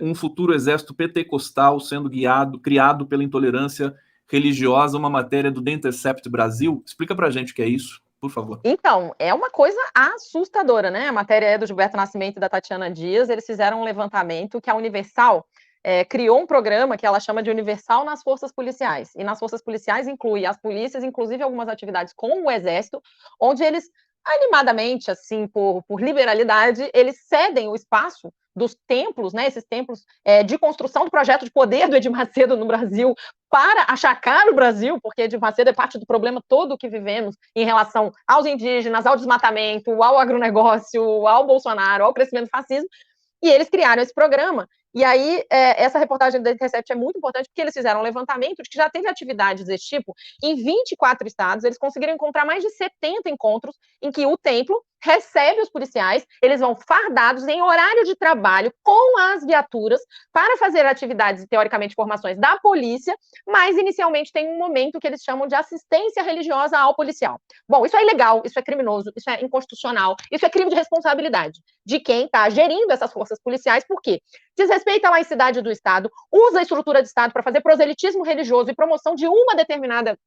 um futuro exército pentecostal sendo criado pela intolerância religiosa, uma matéria do The Intercept Brasil. Explica pra gente o que é isso, por favor. Então, é uma coisa assustadora, né? A matéria é do Gilberto Nascimento e da Tatiana Dias. Eles fizeram um levantamento que a Universal criou um programa que ela chama de Universal nas Forças Policiais. E nas Forças Policiais inclui as polícias, inclusive algumas atividades com o Exército, onde eles, animadamente, assim, por liberalidade, eles cedem o espaço dos templos, né, esses templos de construção do projeto de poder do Edir Macedo no Brasil, para achacar o Brasil, porque Edir Macedo é parte do problema todo que vivemos em relação aos indígenas, ao desmatamento, ao agronegócio, ao Bolsonaro, ao crescimento do fascismo, e eles criaram esse programa. E aí, essa reportagem do Intercept é muito importante, porque eles fizeram um levantamento de que já teve atividades desse tipo em 24 estados, eles conseguiram encontrar mais de 70 encontros em que o templo recebe os policiais, eles vão fardados em horário de trabalho com as viaturas para fazer atividades e, teoricamente, formações da polícia, mas inicialmente tem um momento que eles chamam de assistência religiosa ao policial. Bom, isso é ilegal, isso é criminoso, isso é inconstitucional, isso é crime de responsabilidade de quem está gerindo essas forças policiais, por quê? Desrespeita a laicidade do Estado, usa a estrutura de Estado para fazer proselitismo religioso e promoção de uma determinada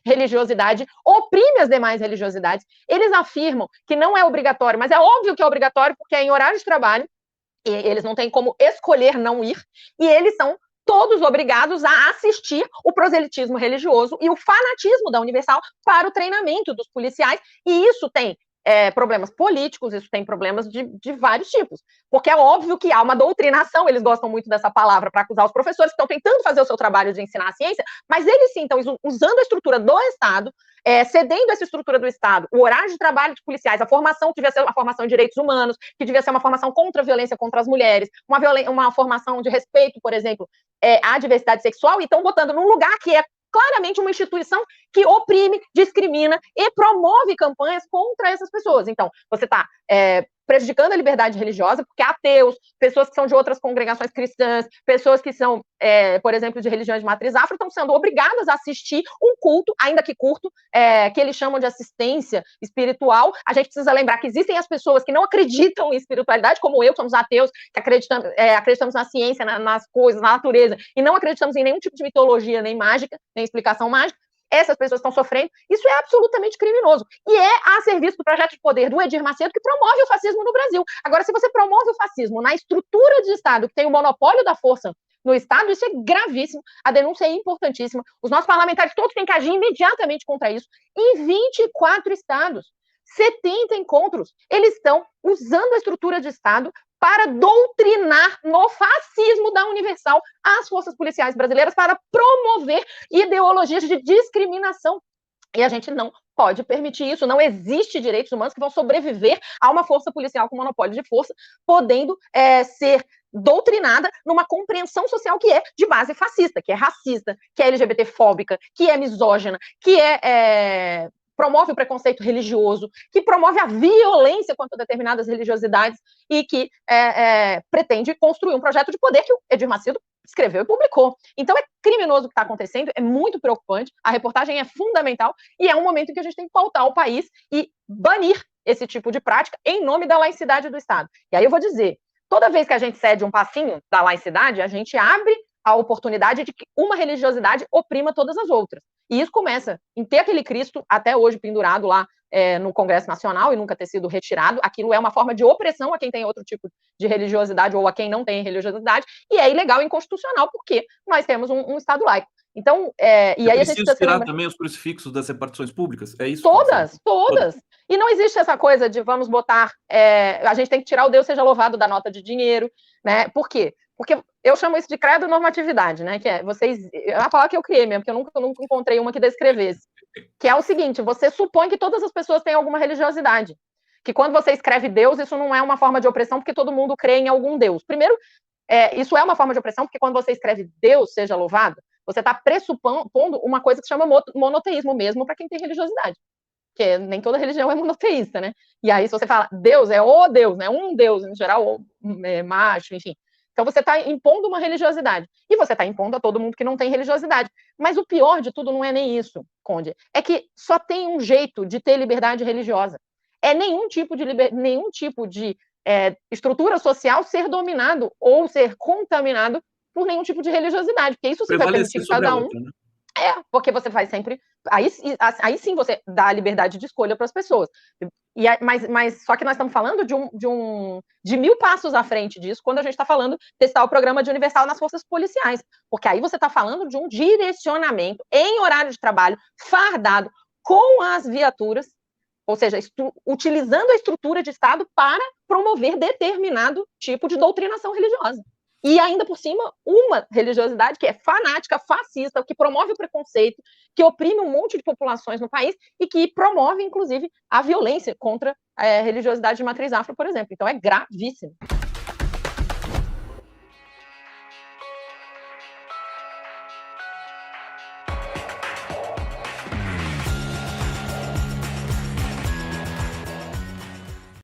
religiosidade, oprime as demais religiosidades. Eles afirmam que não é obrigatório, mas é óbvio que é obrigatório, porque é em horário de trabalho, e eles não têm como escolher não ir, e eles são todos obrigados a assistir o proselitismo religioso e o fanatismo da Universal para o treinamento dos policiais, e isso tem problemas políticos, isso tem problemas de vários tipos, porque é óbvio que há uma doutrinação, eles gostam muito dessa palavra para acusar os professores que estão tentando fazer o seu trabalho de ensinar a ciência, mas eles sim estão usando a estrutura do Estado, cedendo essa estrutura do Estado, o horário de trabalho de policiais, a formação que devia ser uma formação de direitos humanos, que devia ser uma formação contra a violência contra as mulheres, uma formação de respeito, por exemplo, à diversidade sexual, e estão botando num lugar que é claramente uma instituição que oprime, discrimina e promove campanhas contra essas pessoas. Então, você está prejudicando a liberdade religiosa, porque ateus, pessoas que são de outras congregações cristãs, pessoas que são, por exemplo, de religiões de matriz afro, estão sendo obrigadas a assistir um culto, ainda que curto, que eles chamam de assistência espiritual. A gente precisa lembrar que existem as pessoas que não acreditam em espiritualidade, como eu, que somos ateus, que acreditamos na ciência, nas coisas, na natureza, e não acreditamos em nenhum tipo de mitologia, nem mágica, nem explicação mágica. Essas pessoas estão sofrendo, isso é absolutamente criminoso, e é a serviço do projeto de poder do Edir Macedo que promove o fascismo no Brasil. Agora, se você promove o fascismo na estrutura de Estado, que tem o monopólio da força no Estado, isso é gravíssimo, a denúncia é importantíssima, os nossos parlamentares todos têm que agir imediatamente contra isso. Em 24 estados, 70 encontros, eles estão usando a estrutura de Estado para doutrinar no fascismo da Universal as forças policiais brasileiras para promover ideologias de discriminação. E a gente não pode permitir isso. Não existe direitos humanos que vão sobreviver a uma força policial com monopólio de força, podendo ser doutrinada numa compreensão social que é de base fascista, que é racista, que é LGBTfóbica, que é misógina, que promove o preconceito religioso, que promove a violência contra determinadas religiosidades e que pretende construir um projeto de poder que o Edir Macedo escreveu e publicou. Então é criminoso o que está acontecendo, é muito preocupante, a reportagem é fundamental e é um momento em que a gente tem que pautar o país e banir esse tipo de prática em nome da laicidade do Estado. E aí eu vou dizer, toda vez que a gente cede um passinho da laicidade, a gente abre a oportunidade de que uma religiosidade oprima todas as outras. E isso começa em ter aquele Cristo até hoje pendurado lá no Congresso Nacional e nunca ter sido retirado. Aquilo é uma forma de opressão a quem tem outro tipo de religiosidade ou a quem não tem religiosidade, e é ilegal e inconstitucional porque nós temos um Estado laico. Então, e aí a gente precisa tirar também os crucifixos das repartições públicas? É isso? Todas. E não existe essa coisa de vamos botar, a gente tem que tirar o Deus seja louvado da nota de dinheiro, né? Por quê? Porque eu chamo isso de credo normatividade, né? Que é uma palavra que eu criei mesmo, porque eu nunca encontrei uma que descrevesse. Que é o seguinte, você supõe que todas as pessoas têm alguma religiosidade. Que quando você escreve Deus, isso não é uma forma de opressão, porque todo mundo crê em algum Deus. Primeiro, isso é uma forma de opressão, porque quando você escreve Deus seja louvado, você está pressupondo uma coisa que se chama monoteísmo mesmo para quem tem religiosidade. Porque nem toda religião é monoteísta, né? E aí, se você fala Deus, é o Deus, né? Um Deus, em geral, macho, enfim. Então, você está impondo uma religiosidade. E você está impondo a todo mundo que não tem religiosidade. Mas o pior de tudo não é nem isso, Conde. É que só tem um jeito de ter liberdade religiosa. Nenhum tipo de estrutura social ser dominado ou ser contaminado por nenhum tipo de religiosidade, porque isso sim vai permitir que cada um... Né? Porque você vai sempre... Aí sim você dá a liberdade de escolha para as pessoas. Mas só que nós estamos falando de 1000 passos à frente disso, quando a gente está falando testar o programa de universal nas forças policiais, porque aí você está falando de um direcionamento em horário de trabalho, fardado, com as viaturas, ou seja, utilizando a estrutura de Estado para promover determinado tipo de doutrinação religiosa. E ainda por cima, uma religiosidade que é fanática, fascista, que promove o preconceito, que oprime um monte de populações no país e que promove, inclusive, a violência contra a religiosidade de matriz afro, por exemplo. Então é gravíssimo.